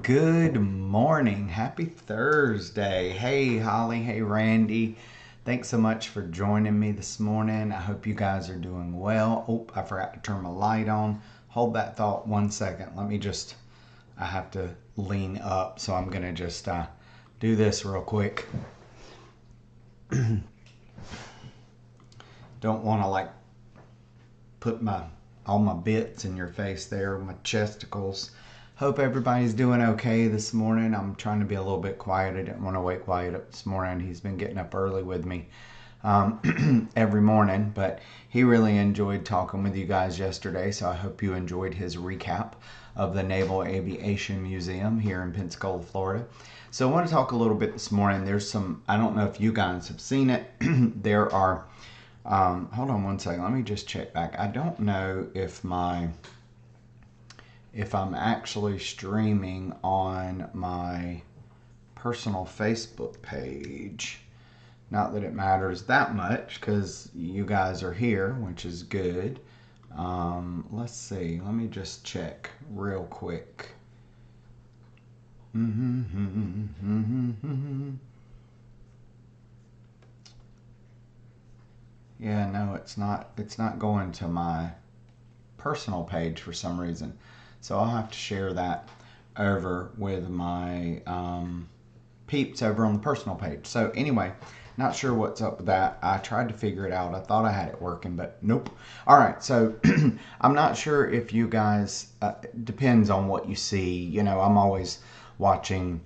Good morning. Happy Thursday. Hey, Holly. Hey, Randy. Thanks so much for joining me this morning. I hope you guys are doing well. Oh, I forgot to turn my light on. Hold that thought 1 second. I have to lean up, so I'm going to just do this real quick. Don't want to put all my bits in your face there, my chesticles. Hope everybody's doing okay this morning. I'm trying to be a little bit quiet. I didn't want to wake Wyatt up this morning. He's been getting up early with me every morning, but he really enjoyed talking with you guys yesterday, so I hope you enjoyed his recap of the Naval Aviation Museum here in Pensacola, Florida. So I want to talk a little bit this morning. I don't know if you guys have seen it. There are, hold on 1 second. Let me just check back. I don't know if I'm actually streaming on my personal Facebook page. Not that it matters that much because you guys are here, which is good. Let's see. Let me just check real quick. Yeah, no, it's not going to my personal page for some reason. So I'll have to share that over with my peeps over on the personal page. So anyway, not sure what's up with that. I tried to figure it out. I thought I had it working, but nope. All right, so I'm not sure if you guys, depends on what you see. You know, I'm always watching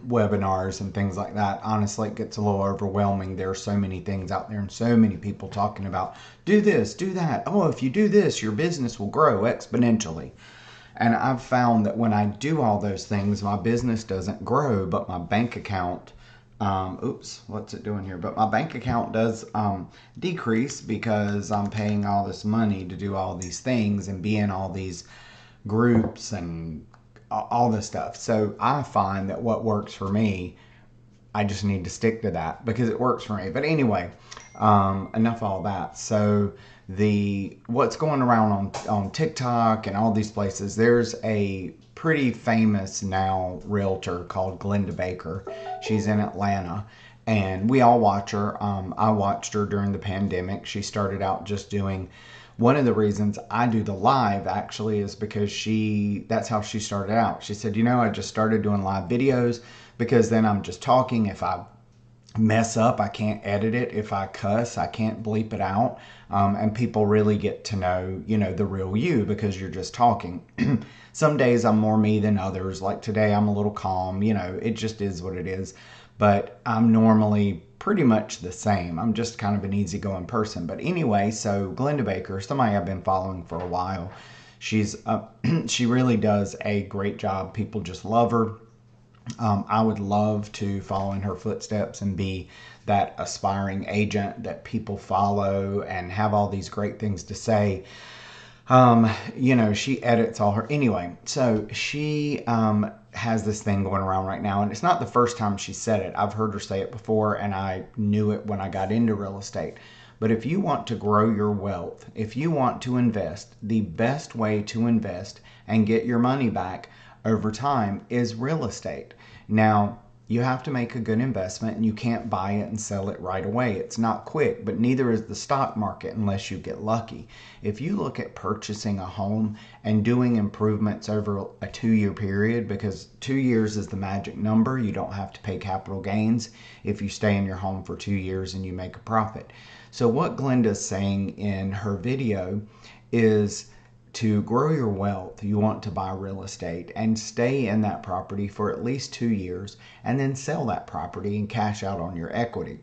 webinars and things like that. Honestly, it gets a little overwhelming. There are so many things out there and so many people talking about do this, do that. Oh, if you do this, your business will grow exponentially. And I've found that when I do all those things, my business doesn't grow, but my bank account, what's it doing here? But my bank account does decrease because I'm paying all this money to do all these things and be in all these groups and all this stuff. So I find that what works for me, I just need to stick to that because it works for me. But anyway, enough of all that. So what's going around on TikTok and all these places, there's a pretty famous now realtor called Glenda Baker. She's in Atlanta. And we all watch her. I watched her during the pandemic. She started out just doing, one of the reasons I do the live actually is because that's how she started out. She said, I just started doing live videos because then I'm just talking. If I mess up, I can't edit it. If I cuss, I can't bleep it out. And people really get to know, the real you because you're just talking. Some days I'm more me than others. Like today, I'm a little calm. It just is what it is. But I'm normally pretty much the same. I'm just kind of an easygoing person. But anyway, so Glenda Baker, somebody I've been following for a while, she really does a great job. People just love her. I would love to follow in her footsteps and be that aspiring agent that people follow and have all these great things to say. She edits all her, anyway, so she has this thing going around right now, and it's not the first time she said it. I've heard her say it before, and I knew it when I got into real estate. But if you want to grow your wealth, if you want to invest, the best way to invest and get your money back over time is real estate. Now, you have to make a good investment and you can't buy it and sell it right away. It's not quick, but neither is the stock market unless you get lucky. If you look at purchasing a home and doing improvements over a 2-year period, because 2 years is the magic number, you don't have to pay capital gains if you stay in your home for 2 years and you make a profit. So what Glenda's saying in her video is, to grow your wealth, you want to buy real estate and stay in that property for at least 2 years and then sell that property and cash out on your equity.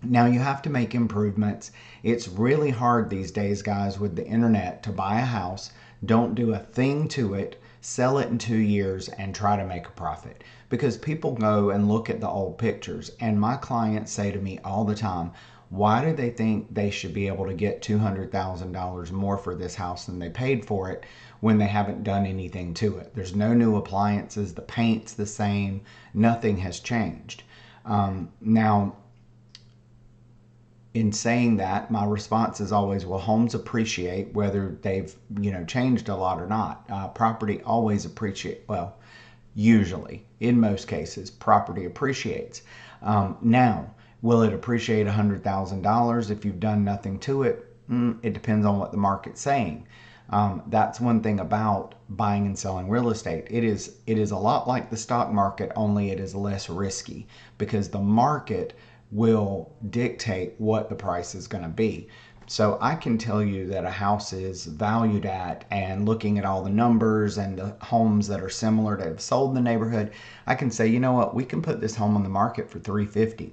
Now you have to make improvements. It's really hard these days, guys, with the internet to buy a house, don't do a thing to it, sell it in 2 years and try to make a profit. Because people go and look at the old pictures, and my clients say to me all the time, why do they think they should be able to get $200,000 more for this house than they paid for it when they haven't done anything to it? There's no new appliances. The paint's the same. Nothing has changed. Now, in saying that, my response is always, well, homes appreciate whether they've, changed a lot or not. Property always appreciate. Well, usually, in most cases, property appreciates. Now, will it appreciate $100,000 if you've done nothing to it? It depends on what the market's saying. That's one thing about buying and selling real estate. It is a lot like the stock market, only it is less risky because the market will dictate what the price is going to be. So I can tell you that a house is valued at, and looking at all the numbers and the homes that are similar that have sold in the neighborhood, I can say, you know what, we can put this home on the market for $350.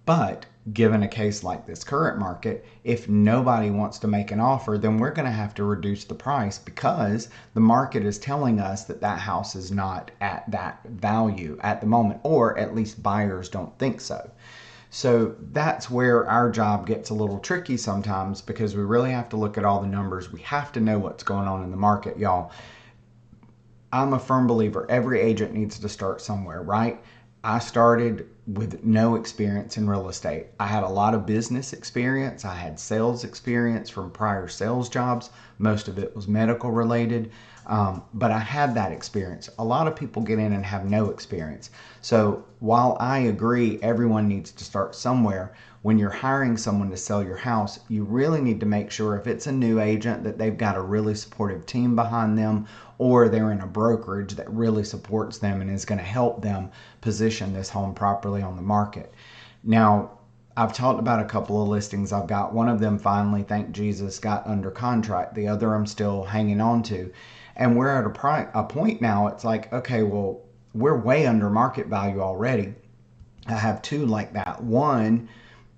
But given a case like this current market, if nobody wants to make an offer, then we're going to have to reduce the price because the market is telling us that that house is not at that value at the moment, or at least buyers don't think so. So that's where our job gets a little tricky sometimes because we really have to look at all the numbers. We have to know what's going on in the market, y'all. I'm a firm believer every agent needs to start somewhere, right? I started with no experience in real estate. I had a lot of business experience. I had sales experience from prior sales jobs. Most of it was medical related, but I had that experience. A lot of people get in and have no experience. So while I agree everyone needs to start somewhere, when you're hiring someone to sell your house, you really need to make sure if it's a new agent that they've got a really supportive team behind them, or they're in a brokerage that really supports them and is going to help them position this home properly on the market. Now, I've talked about a couple of listings I've got. One of them finally, thank Jesus, got under contract. The other I'm still hanging on to. And we're at a point now, it's like, okay, well, we're way under market value already. I have two like that. One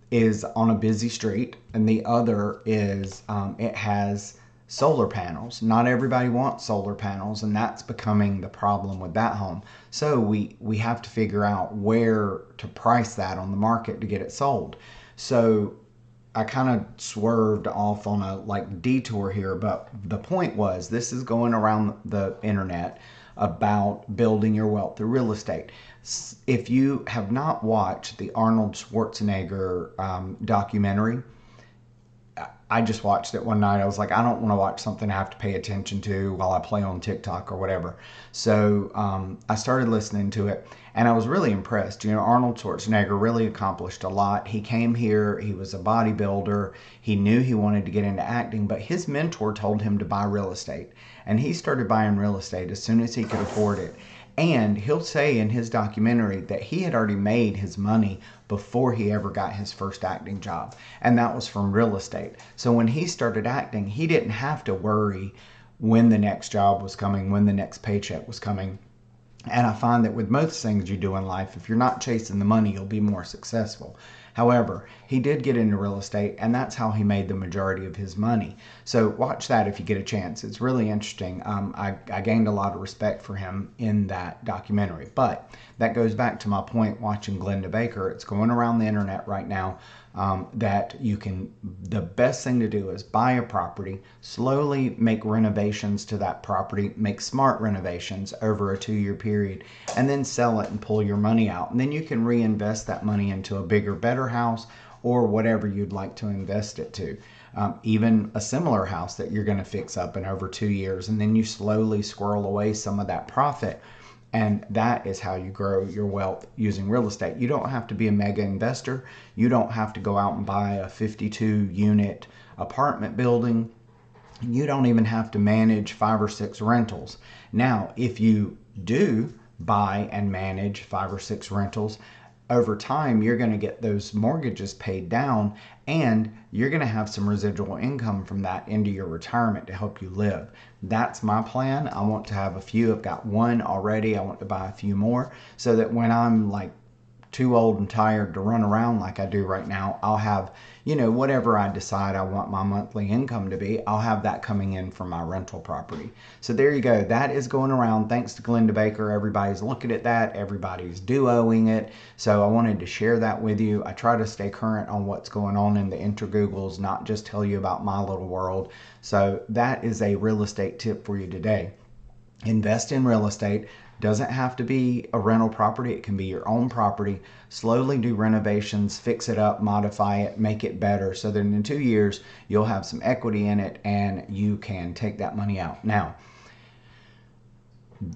is on a busy street, and the other is it has solar panels. Not everybody wants solar panels, and that's becoming the problem with that home. So we have to figure out where to price that on the market to get it sold. So I kind of swerved off on a detour here, but the point was this is going around the internet about building your wealth through real estate. If you have not watched the Arnold Schwarzenegger documentary, I just watched it one night. I was like, I don't want to watch something I have to pay attention to while I play on TikTok or whatever. So I started listening to it, and I was really impressed. Arnold Schwarzenegger really accomplished a lot. He came here, he was a bodybuilder, he knew he wanted to get into acting, but his mentor told him to buy real estate. And he started buying real estate as soon as he could afford it. And he'll say in his documentary that he had already made his money before he ever got his first acting job. And that was from real estate. So when he started acting, he didn't have to worry when the next job was coming, when the next paycheck was coming. And I find that with most things you do in life, if you're not chasing the money, you'll be more successful. However, he did get into real estate, and that's how he made the majority of his money. So watch that if you get a chance. It's really interesting. I gained a lot of respect for him in that documentary. But that goes back to my point watching Glenda Baker. It's going around the internet right now that the best thing to do is buy a property, slowly make renovations to that property, make smart renovations over a 2-year period, and then sell it and pull your money out. And then you can reinvest that money into a bigger, better house or whatever you'd like to invest it to. Even a similar house that you're going to fix up in over 2 years, and then you slowly squirrel away some of that profit. And that is how you grow your wealth using real estate. You don't have to be a mega investor. You don't have to go out and buy a 52-unit apartment building. You don't even have to manage 5 or 6 rentals. Now, if you do buy and manage 5 or 6 rentals, over time, you're going to get those mortgages paid down, and you're going to have some residual income from that into your retirement to help you live. That's my plan. I want to have a few. I've got one already. I want to buy a few more so that when I'm too old and tired to run around like I do right now, I'll have, whatever I decide I want my monthly income to be, I'll have that coming in from my rental property. So there you go. That is going around. Thanks to Glenda Baker. Everybody's looking at that. Everybody's duoing it. So I wanted to share that with you. I try to stay current on what's going on in the intergoogles, not just tell you about my little world. So that is a real estate tip for you today. Invest in real estate. Doesn't have to be a rental property. It can be your own property. Slowly do renovations, fix it up, modify it, make it better so that in 2 years you'll have some equity in it and you can take that money out. Now,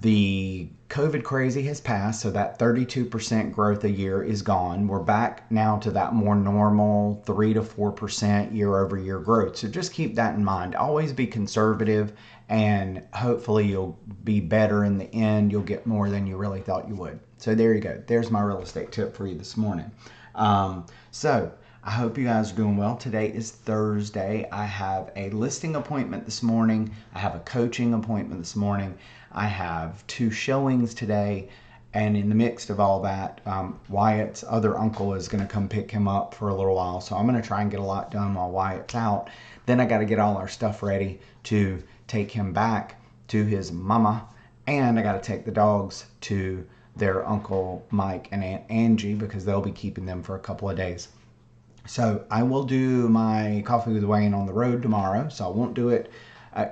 the COVID crazy has passed, so that 32% growth a year is gone. We're back now to that more normal 3 to 4% year over year growth. So just keep that in mind. Always be conservative, and hopefully you'll be better in the end. You'll get more than you really thought you would. So there you go. There's my real estate tip for you this morning. So I hope you guys are doing well. Today is Thursday. I have a listing appointment this morning. I have a coaching appointment this morning. I have 2 showings today. And in the mix of all that, Wyatt's other uncle is going to come pick him up for a little while. So I'm going to try and get a lot done while Wyatt's out. Then I got to get all our stuff ready to take him back to his mama. And I got to take the dogs to their Uncle Mike and Aunt Angie because they'll be keeping them for a couple of days. So I will do my Coffee with Wayne on the road tomorrow. So I won't do it.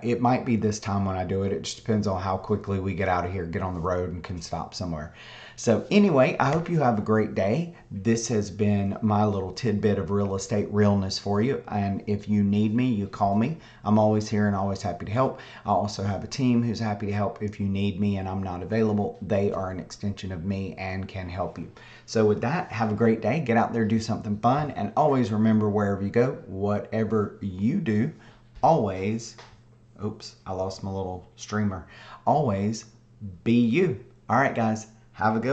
It might be this time when I do it. It just depends on how quickly we get out of here, get on the road, and can stop somewhere. So anyway, I hope you have a great day. This has been my little tidbit of real estate realness for you. And if you need me, you call me. I'm always here and always happy to help. I also have a team who's happy to help if you need me and I'm not available. They are an extension of me and can help you. So with that, have a great day. Get out there, do something fun. And always remember, wherever you go, whatever you do, always... Oops, I lost my little streamer. Always be you. All right, guys, have a good